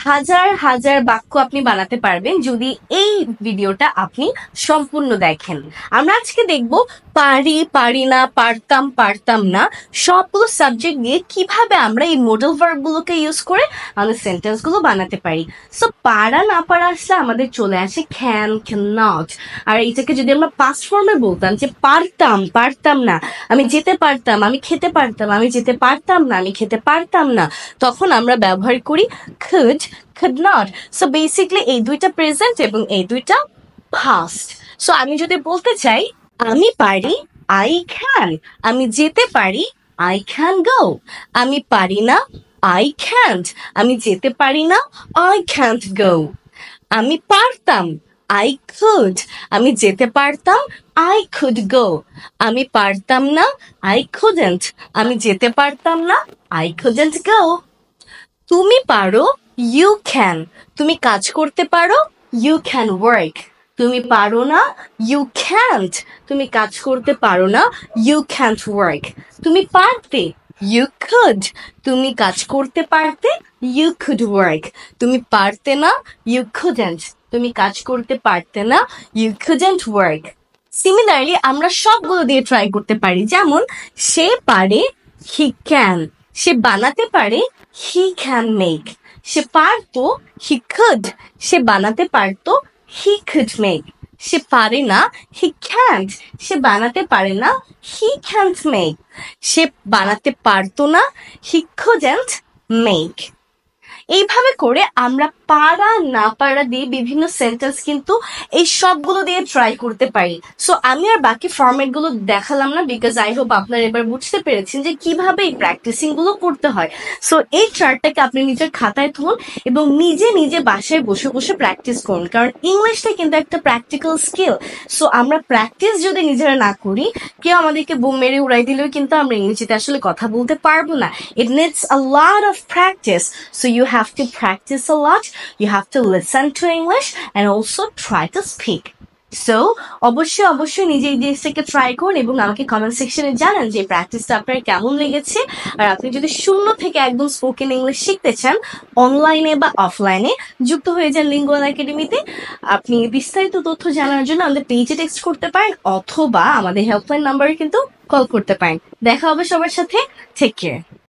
হাজার হাজার বাক্য আপনি বানাতে পারবেন যদি এই ভিডিওটা আপনি সম্পূর্ণ দেখেন। আমরা আজকে দেখব পারি, পারি না, পারতাম, পারতাম না সবগুলো সাবজেক্ট দিয়ে কিভাবে আমরা এই মডেল ভার্বগুলোকে ইউজ করে আমাদের সেন্টেন্সগুলো বানাতে পারি। সো পারা না পারা আসলে আমাদের চলে আসে ক্যান, ক্যান নট। আর এটাকে যদি আমরা পাস্ট ফর্মে বলতাম যে পারতাম, পারতাম না, আমি যেতে পারতাম, আমি খেতে পারতাম, আমি যেতে পারতাম না, আমি খেতে পারতাম না, তখন আমরা ব্যবহার করি could not. So basically এই দুইটা প্রেজেন্ট এবং এই দুইটা past. So আমি যদি বলতে চাই আমি পারি, I can, আমি যেতে পারি, I can go, আমি পারি না, I can't, আমি যেতে পারি না, I can't go, আমি পারতাম, I could, আমি যেতে পারতাম, I could go, আমি পারতাম না, I couldn't, আমি যেতে পারতাম না, I couldn't go. তুমি পারো, you can, তুমি কাজ করতে পারো, you can work. তুমি পারো না, you can't, তুমি কাজ করতে পারো না, you can't work. তুমি পারতে, you could, তুমি কাজ করতে পারতে, you could work. তুমি পারতে না, you couldn't, তুমি কাজ করতে পারতে না, you couldn't work. সিমিলারলি আমরা সবগুলো দিয়ে ট্রাই করতে পারি, যেমন সে পারে, he can, সে বানাতে পারে, he can make, সে পারতো, he could, সে বানাতে পারতো, he could make, সে পারে না, he can't, সে বানাতে পারে না, he can't make, সে বানাতে পারতো না, he couldn't make. এইভাবে করে আমরা পারা না পারা দিয়ে বিভিন্ন সেন্টেন্স কিন্তু এই সবগুলো দিয়ে ট্রাই করতে পারি। সো আমি আর বাকি ফরম্যাট গুলো দেখালাম না, বিকজ আই হোপ আপনারা এবার বুঝতে পেরেছেন যে কিভাবে এই প্র্যাকটিসিং গুলো করতে হয়। সো এই চার্টটাকে আপনি নিজের খাতায় তুলুন এবং নিজে নিজে বাসায় বসে বসে প্র্যাকটিস করুন, কারণ ইংলিশটা কিন্তু একটা প্র্যাকটিক্যাল স্কিল। সো আমরা প্র্যাকটিস যদি নিজেরা না করি, কেউ আমাদেরকে বোম মেরে উড়াই দিলেও কিন্তু আমরা ইংরেজিতে আসলে কথা বলতে পারবো না। It needs a lot of practice. So you have to practice a lot, you have to listen to English and also try to speak. So অবশ্যই অবশ্যই নিজে এই জিনিসটাকে ট্রাই করুন এবং আমাকে কমেন্ট সেকশনে জানান যে প্র্যাকটিসটা আপনার কেমন লেগেছে। আর আপনি যদি শূন্য থেকে একদম স্পোকেন ইংলিশ শিখতে চান, অনলাইনে বা অফলাইনে যুক্ত হয়ে যান লিঙ্গুয়াল একাডেমিতে। আপনি বিস্তারিত তথ্য জানার জন্য আমাদের পেজে টেক্সট করতে পারেন অথবা আমাদের হেল্পলাইন নাম্বারে কিন্তু কল করতে পারেন। দেখা হবে সবার সাথে। Take care.